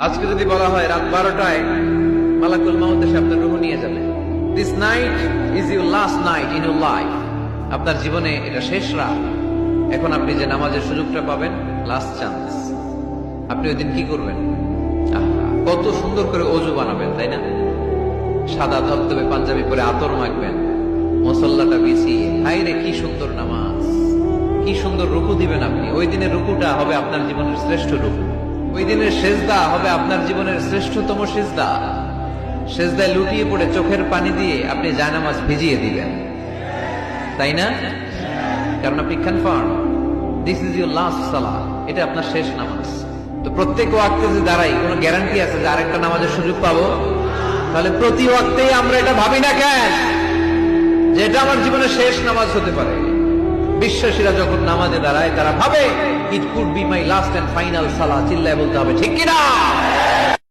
আজকে যদি বলা হয় রাত 12টায় মালাকুল মাউত এসে আপনার রূহ নিয়ে যাবে, this night is your last night in your life, আপনার জীবনে এটা শেষ রাত, এখন আপনি যে নামাজের সুযোগটা পাবেন, লাস্ট চান্স, আপনি ওই দিন কি করবেন? কত সুন্দর করে অজু বানাবেন, তাই না? সাদা ধবধবে পাঞ্জাবি পরে আতর মাখবেন, মুসল্লাটা বিছিয়ে, হাই রে কি সুন্দর নামাজ, কি সুন্দর রুকু দিবেন আপনি। ওই দিনের রুকুটা হবে আপনার জীবনের শ্রেষ্ঠ রুকু, ওই দিনের সেজদা হবে আপনার জীবনের শ্রেষ্ঠতম সেজদা। সেজদায় লুটিয়ে পড়ে চোখের পানি দিয়ে আপনি জায়নামাজ ভিজিয়ে দিবেন, তাই না? কারণ আপনি confirm this is your last সালাহ, এটা আপনার শেষ নামাজ। তো প্রত্যেক ওয়াক্তে যে দাঁড়াই, কোনো গ্যারান্টি আছে যে আরেকটা নামাজের সুযোগ পাবো? তাহলে প্রতি ওয়াক্তেই আমরা এটা ভাবি না কেন যে এটা আমার জীবনের শেষ নামাজ হতে পারে? বিশ্বাসীরা যখন নামাজে দাঁড়ায় তারা ভাবে it could be my last and final সালাহ। চিল্লায় বলতে হবে ঠিক কিনা?